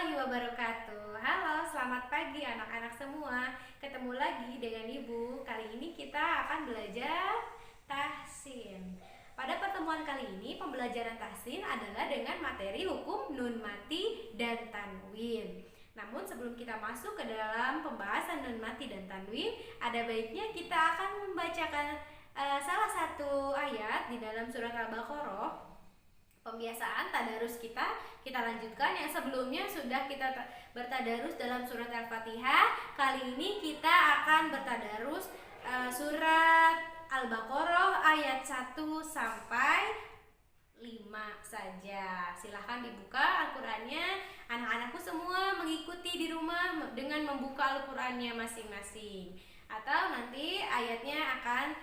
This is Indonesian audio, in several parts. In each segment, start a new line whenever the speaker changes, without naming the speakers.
warahmatullahi wabarakatuh. Halo, selamat pagi anak-anak semua. Ketemu lagi dengan Ibu. Kali ini kita akan belajar tahsin. Pada pertemuan kali ini, pembelajaran tahsin adalah dengan materi hukum nun mati dan tanwin. Namun sebelum kita masuk ke dalam pembahasan nun mati dan tanwin, ada baiknya kita akan membacakan salah satu ayat di dalam surat Al-Baqarah. Pembiasaan tadarus kita lanjutkan. Yang sebelumnya sudah kita bertadarus dalam surat Al-Fatihah. Kali ini kita akan bertadarus surat Al-Baqarah ayat 1 sampai 5 saja. Silahkan dibuka Al-Qur'annya. Anak-anakku semua mengikuti di rumah dengan membuka Al-Qur'annya masing-masing. Atau nanti ayatnya akan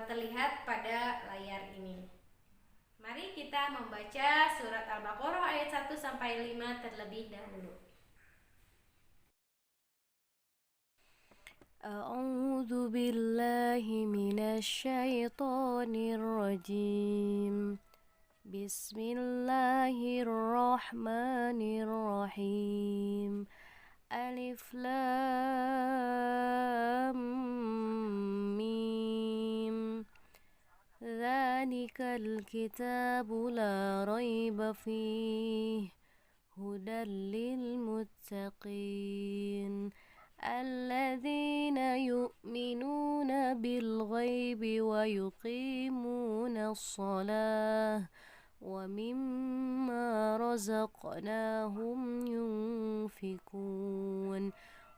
terlihat pada layar ini. Mari kita membaca surat Al-Baqarah ayat 1 sampai 5 terlebih dahulu.
A'udzu billahi minasyaitonir rajim. Bismillahirrahmanirrahim. Alif lam mim. Dzalikal kitabu la raiba fihi hudan lil muttaqin alladzina yu'minuna bil ghaibi wa yuqimuna as-salah wa mimma razaqnahum yunfikun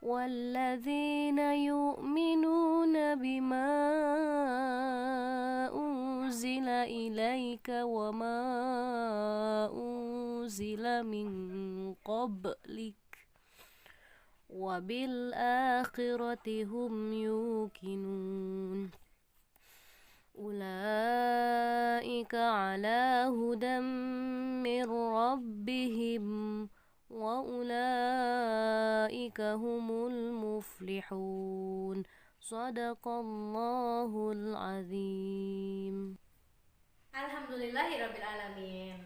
والذين يؤمنون بما أنزل إليك وما أنزل من قبلك وبالآخرة هم يوقنون أولئك على هدى من ربهم وأولئك هم المفلحون صدق الله العظيم.
Alhamdulillahirrabbilalamin.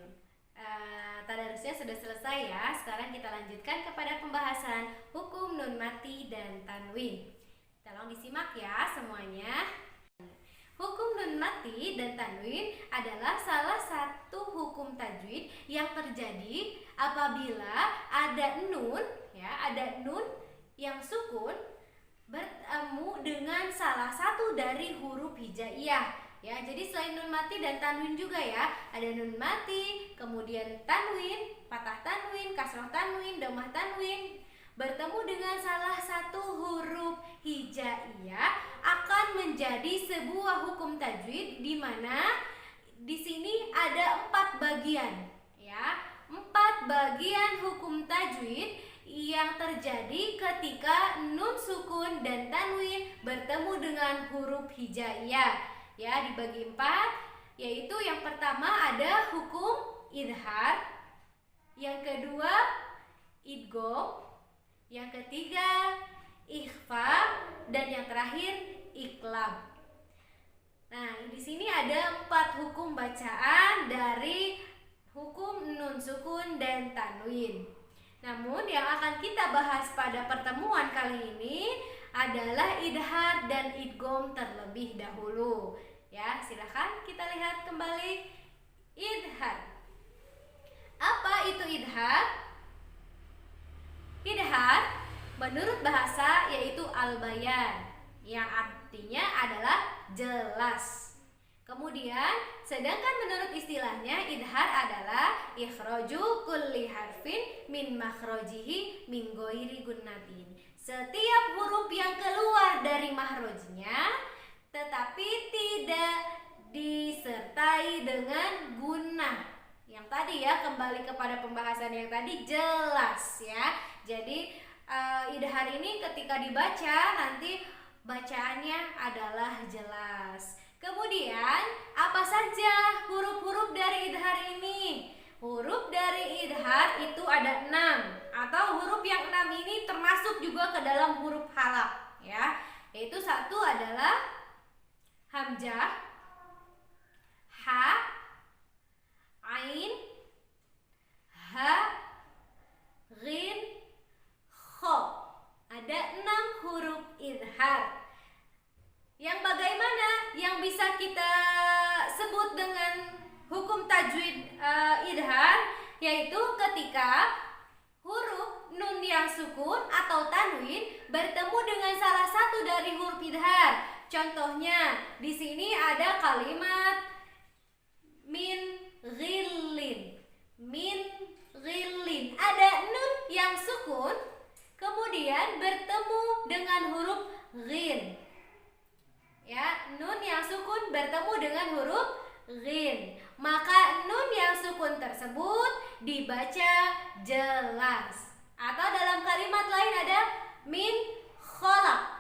Tadarusnya sudah selesai ya. Sekarang kita lanjutkan kepada pembahasan hukum nun mati dan tanwin. Tolong disimak ya semuanya. Hukum nun mati dan tanwin adalah salah satu hukum tajwid yang terjadi apabila ada nun yang sukun bertemu dengan salah satu dari huruf hijaiyah. Ya, jadi selain nun mati dan tanwin juga ya, ada nun mati, kemudian tanwin, patah tanwin, kasroh tanwin, dhammah tanwin. Bertemu dengan salah satu huruf hijaiyah akan menjadi sebuah hukum tajwid di mana di sini ada 4 bagian ya. 4 bagian hukum tajwid yang terjadi ketika nun sukun dan tanwin bertemu dengan huruf hijaiyah. Ya, dibagi 4, yaitu yang pertama ada hukum idhar, yang kedua idgham, yang ketiga ikhfa, dan yang terakhir iqlab. Nah, di sini ada 4 hukum bacaan dari hukum nun sukun dan tanwin. Namun yang akan kita bahas pada pertemuan kali ini adalah idhar dan idgham terlebih dahulu. Ya, silakan kita lihat kembali idhar. Apa itu idhar? Idhar menurut bahasa yaitu al-bayan, yang artinya adalah jelas. Kemudian sedangkan menurut istilahnya idhar adalah ikhraju kulli harfin min makhrajihi min ghairi gunnatin. Setiap huruf yang keluar dari mahrojnya tetapi tidak disertai dengan gunnah. Yang tadi ya, kembali kepada pembahasan yang tadi, jelas ya. Jadi idhar ini ketika dibaca nanti bacaannya adalah jelas. Kemudian apa saja huruf-huruf dari idhar ini? Huruf dari idhar itu ada 6, atau huruf yang 6 ini termasuk juga ke dalam huruf halaq ya. Yaitu satu adalah hamzah, ha, ain, ha, ghin, idhar, yaitu ketika huruf nun yang sukun atau tanwin bertemu dengan salah satu dari huruf idhar. Contohnya, di sini ada kalimat min ghillin. Min ghillin. Ada nun yang sukun kemudian bertemu dengan huruf ghin. Ya, nun yang sukun bertemu dengan huruf ghin. Maka nun yang sukun tersebut dibaca jelas. Atau dalam kalimat lain ada min kholak.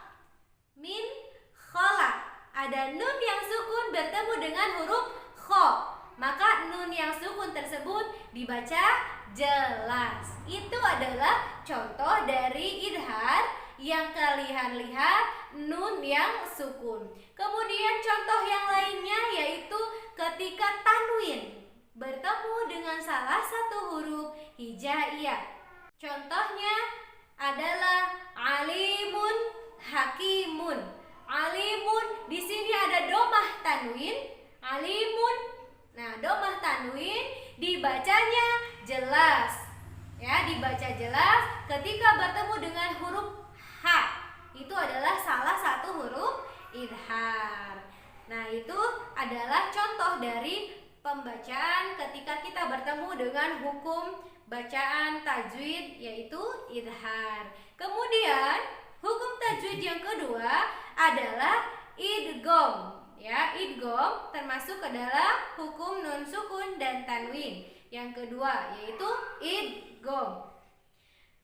Min kholak. Ada nun yang sukun bertemu dengan huruf kho. Maka nun yang sukun tersebut dibaca jelas. Itu adalah contoh dari idhar yang kalian lihat, nun yang sukun. Kemudian contoh yang lainnya yaitu ketika tanwin bertemu dengan salah satu huruf hijaiyah. Contohnya adalah alimun, hakimun. Alimun, di sini ada domah tanwin, alimun. Nah, domah tanwin dibacanya jelas. Ya, dibaca jelas ketika bertemu dengan huruf H. Itu adalah salah satu huruf idhar. Nah, itu adalah contoh dari pembacaan ketika kita bertemu dengan hukum bacaan tajwid, yaitu idhar. Kemudian hukum tajwid yang kedua adalah idgham. Ya, idgham termasuk ke dalam hukum nun sukun dan tanwin. Yang kedua yaitu idgham.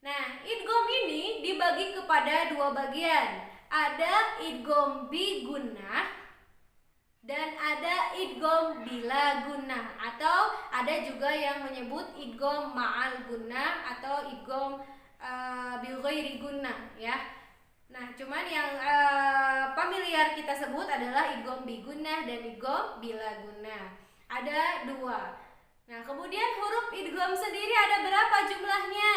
Nah, idgham ini dibagi kepada dua bagian. Ada idgham bi gunnah dan ada idgham bila gunnah, atau ada juga yang menyebut idgham ma'al gunnah atau idgham bi ghairi gunnah, ya. Nah, cuman yang familiar kita sebut adalah idgham bi gunnah dan idgham bila gunnah. Ada dua. Nah, kemudian huruf idgham sendiri ada berapa jumlahnya?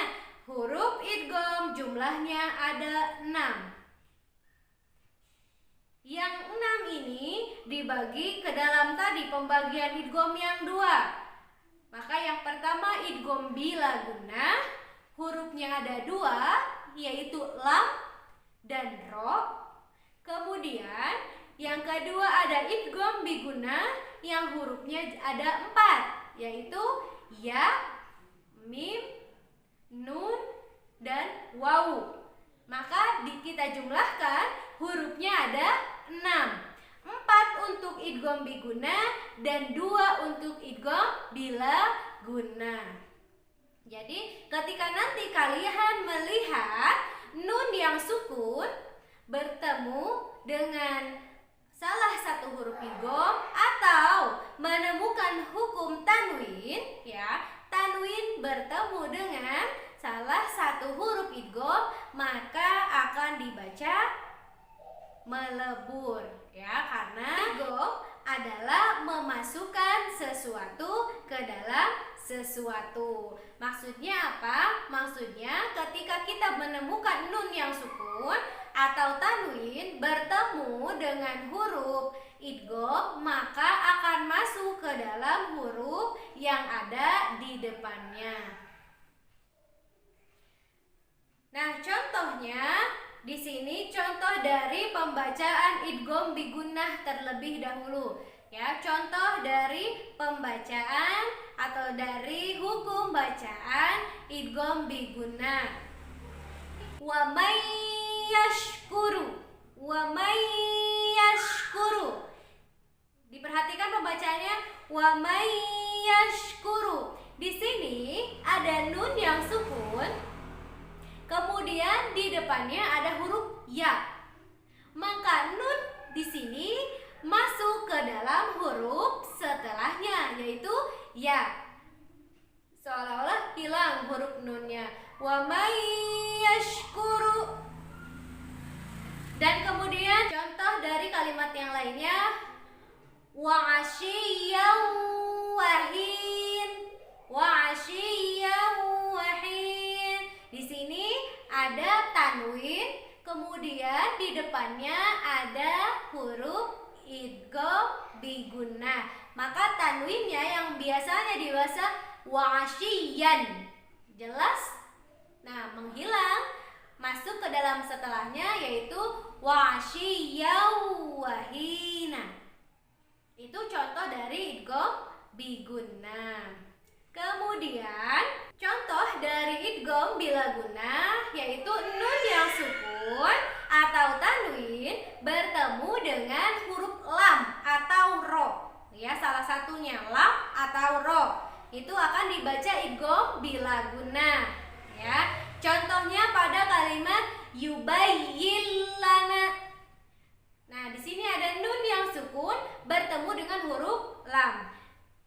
Huruf idgham jumlahnya ada 6. Yang 6 ini dibagi ke dalam tadi pembagian idgham yang 2. Maka yang pertama idgham bila gunnah, hurufnya ada 2, yaitu lam dan ro. Kemudian yang kedua ada idgham bi gunnah yang hurufnya ada 4, yaitu ya, mim, nun, dan wawu. Maka kita jumlahkan hurufnya ada 6. 4 untuk idgham bi gunnah dan 2 untuk idgham bila gunnah. Jadi ketika nanti kalian melihat nun yang sukun bertemu dengan salah satu huruf idgham atau menemukan hukum tanwin, ya, tanwin bertemu dengan salah satu huruf idgham, maka akan dibaca melebur, ya, karena idgham adalah memasukkan sesuatu ke dalam sesuatu. Maksudnya apa? Maksudnya ketika kita menemukan nun yang sukun atau tanwin bertemu dengan huruf idgham, maka akan masuk ke dalam huruf yang ada di depannya. Nah, contohnya di sini contoh dari pembacaan idgham bi gunnah terlebih dahulu. Ya, contoh dari pembacaan atau dari hukum bacaan idgham bi gunnah. Wa may yashkuru, wa may yashkuru. Diperhatikan pembacaannya, wa may yashkuru. Di sini ada nun yang sukun, kemudian di depannya ada huruf ya. Maka nun di sini masuk ke dalam huruf setelahnya, yaitu ya. Seolah-olah hilang huruf nunnya. Wa may yashkuru. Dan kemudian contoh dari kalimat yang lainnya, wa asyiyan wahin, wa asyiyan wahin. Di sini ada tanwin, kemudian di depannya ada huruf idgham bi gunnah. Maka tanwinnya yang biasanya dibaca wa'asyiyan. Jelas? Nah, menghilang, masuk ke dalam setelahnya yaitu wa'asyiyaw wahina. Itu contoh dari idgham biguna. Kemudian contoh dari idgham bila guna yaitu nun yang sukun atau tanwin bertemu dengan huruf lam atau ro. Ya, salah satunya lam atau ro. Itu akan dibaca idgham bila guna. Ya, contohnya pada kalimat yubayyin lana. Nah, di sini ada nun yang sukun bertemu dengan huruf lam.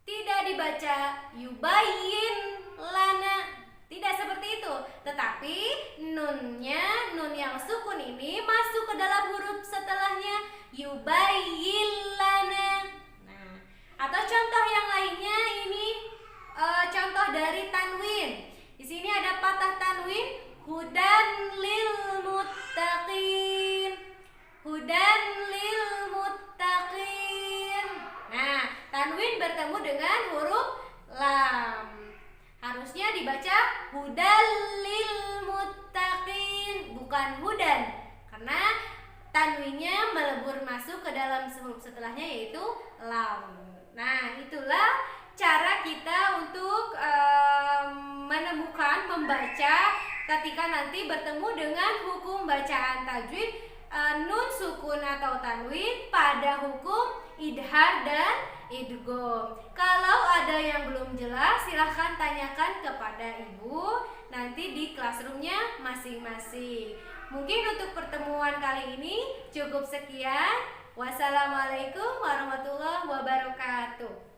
Tidak dibaca yubayyin lana, tidak seperti itu. Tetapi nunnya, nun yang sukun ini masuk ke dalam huruf setelahnya yubayyin lana. Nah, atau contoh yang lainnya ini contoh dari tanwin. Di sini ada patah tanwin hudan lil muttaqin. Hudan lil muttaqin. Nah, tanwin bertemu dengan huruf lam. Harusnya dibaca hudan lil muttaqin, bukan hudan, karena tanwinnya melebur masuk ke dalam huruf setelahnya yaitu lam. Nah, itulah cara kita untuk menemukan, membaca ketika nanti bertemu dengan hukum bacaan tajwid nun sukun atau tanwin pada hukum idhar dan idgham. Kalau ada yang belum jelas, silahkan tanyakan kepada ibu nanti di classroomnya masing-masing. Mungkin untuk pertemuan kali ini cukup sekian. Wassalamualaikum warahmatullahi wabarakatuh.